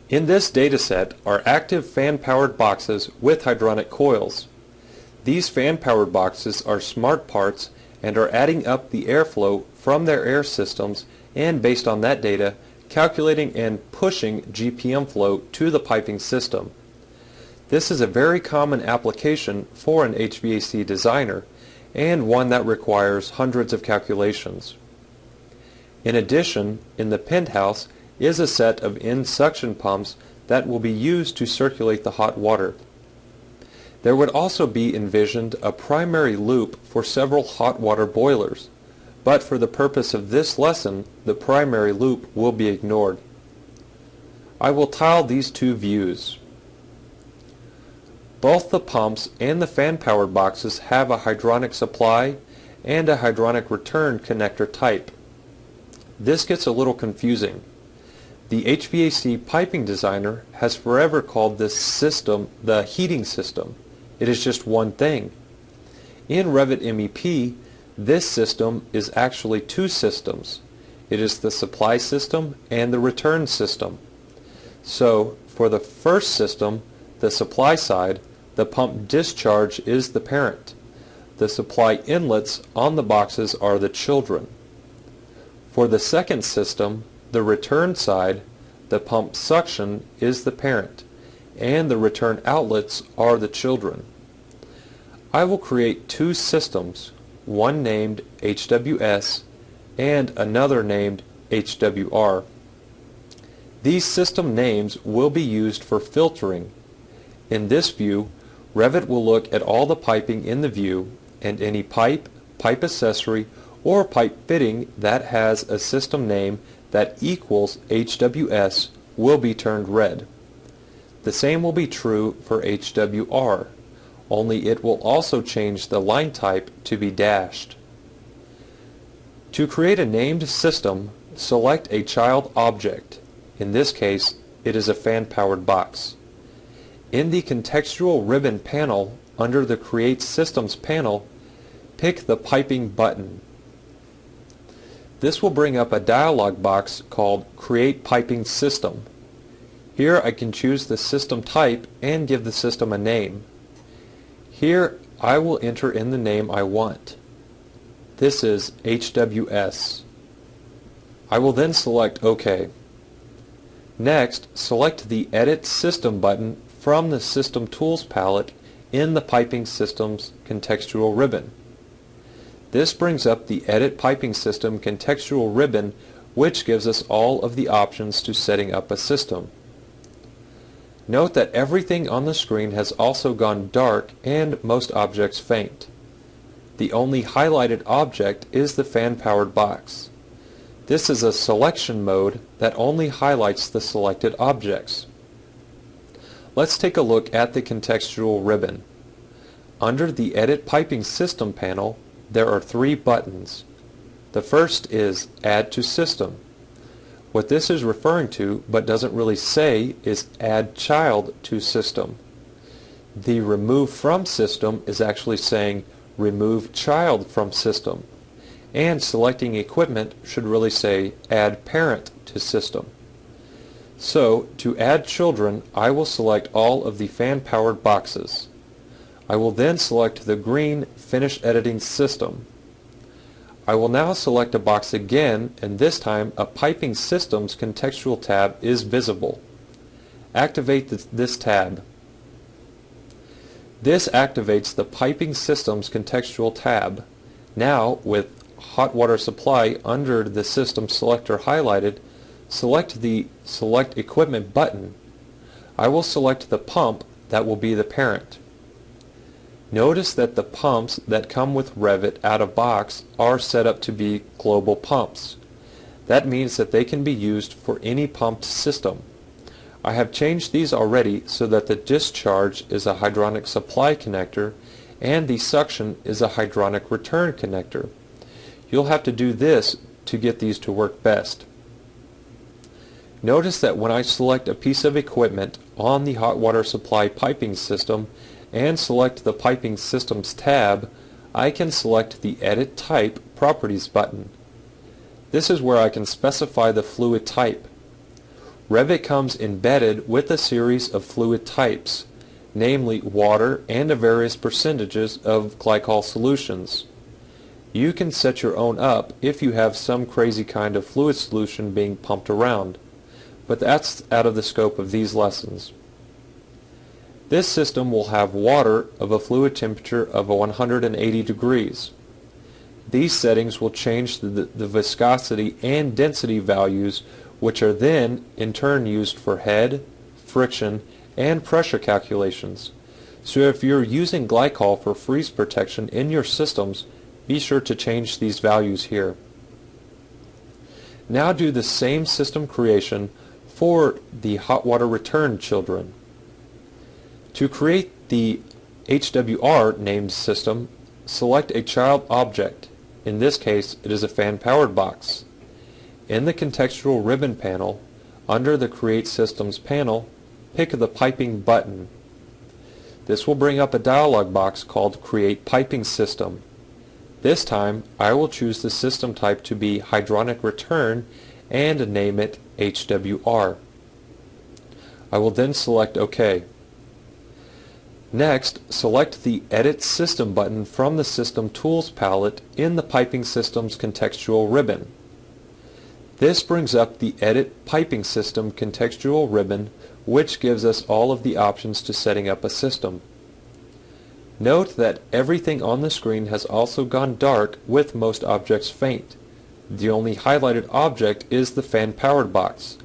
In this dataset are active fan-powered boxes with hydronic coils. These fan-powered boxes are smart parts and are adding up the airflow from their air systems and, based on that data, calculating and pushing GPM flow to the piping system. This is a very common application for an HVAC designer and one that requires hundreds of calculations. In addition, in the penthouse is a set of end suction pumps that will be used to circulate the hot water. There would also be envisioned a primary loop for several hot water boilers, but for the purpose of this lesson, the primary loop will be ignored. I will tile these two views. Both the pumps and the fan-powered boxes have a hydronic supply and a hydronic return connector type. This gets a little confusing. The HVAC piping designer has forever called this system the heating system. It is just one thing. In Revit MEP, this system is actually two systems. It is the supply system and the return system. So, for the first system, the supply side, the pump discharge is the parent. The supply inlets on the boxes are the children. For the second system, the return side, the pump suction is the parent, and the return outlets are the children. I will create two systems, one named HWS and another named HWR. These system names will be used for filtering. In this view, Revit will look at all the piping in the view, and any pipe, pipe accessory, or pipe fitting that has a system name that equals HWS will be turned red. The same will be true for HWR, only it will also change the line type to be dashed. To create a named system, select a child object. In this case, it is a fan-powered box. In the contextual ribbon panel, under the Create Systems panel, pick the Piping button. This will bring up a dialog box called Create Piping System. Here I can choose the system type and give the system a name. Here I will enter in the name I want. This is HWS. I will then select OK. Next, select the Edit System button from the System Tools palette in the Piping Systems contextual ribbon. This brings up the Edit Piping System contextual ribbon, which gives us all of the options to setting up a system. Note that everything on the screen has also gone dark and most objects faint. The only highlighted object is the fan-powered box. This is a selection mode that only highlights the selected objects. Let's take a look at the contextual ribbon. Under the Edit Piping System panel, there are three buttons. The first is Add to System. What this is referring to, but doesn't really say, is Add Child to System. The Remove From System is actually saying Remove Child from System. And selecting equipment should really say Add Parent to System. So, to add children, I will select all of the fan-powered boxes. I will then select the green Finish Editing System. I will now select a box again, and this time a Piping Systems contextual tab is visible. Activate this tab. This activates the Piping Systems contextual tab. Now, with hot water supply under the system selector highlighted, select the Select Equipment button. I will select the pump that will be the parent. Notice that the pumps that come with Revit out of box are set up to be global pumps. That means that they can be used for any pumped system. I have changed these already so that the discharge is a hydronic supply connector and the suction is a hydronic return connector. You'll have to do this to get these to work best. Notice that when I select a piece of equipment on the hot water supply piping system and select the Piping Systems tab, I can select the Edit Type Properties button. This is where I can specify the fluid type. Revit comes embedded with a series of fluid types, namely water and the various percentages of glycol solutions. You can set your own up if you have some crazy kind of fluid solution being pumped around, but that's out of the scope of these lessons. This system will have water of a fluid temperature of 180 degrees. These settings will change the viscosity and density values, which are then in turn used for head, friction, and pressure calculations. So if you're using glycol for freeze protection in your systems, be sure to change these values here. Now do the same system creation for the hot water return children. To create the HWR named system, select a child object. In this case, it is a fan-powered box. In the contextual ribbon panel, under the Create Systems panel, pick the Piping button. This will bring up a dialog box called Create Piping System. This time, I will choose the system type to be Hydronic Return and name it HWR. I will then select OK. Next, select the Edit System button from the System Tools palette in the Piping Systems contextual ribbon. This brings up the Edit Piping System contextual ribbon, which gives us all of the options to setting up a system. Note that everything on the screen has also gone dark with most objects faint. The only highlighted object is the fan-powered box.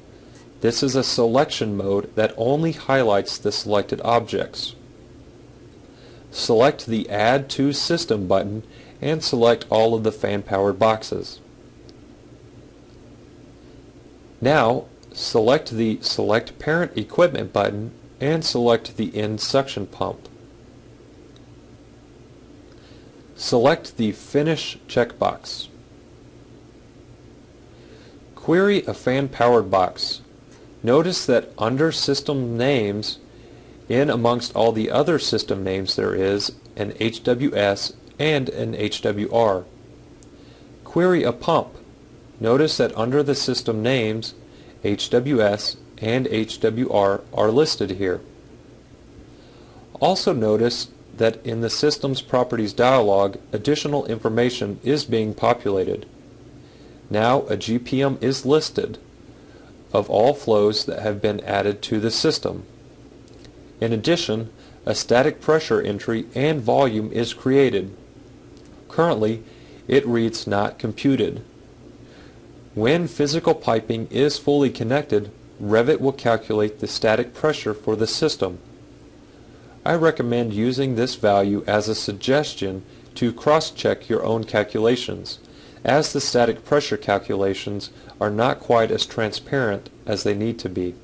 This is a selection mode that only highlights the selected objects. Select the Add to System button and select all of the fan-powered boxes. Now, select the Select Parent Equipment button and select the End Suction Pump. Select the Finish checkbox. Query a fan-powered box. Notice that under System Names, in amongst all the other system names there is an HWS and an HWR. Query a pump. Notice that under the system names, HWS and HWR are listed here. Also notice that in the Systems Properties dialog, additional information is being populated. Now a GPM is listed of all flows that have been added to the system. In addition, a static pressure entry and volume is created. Currently, it reads Not Computed. When physical piping is fully connected, Revit will calculate the static pressure for the system. I recommend using this value as a suggestion to cross-check your own calculations, as the static pressure calculations are not quite as transparent as they need to be.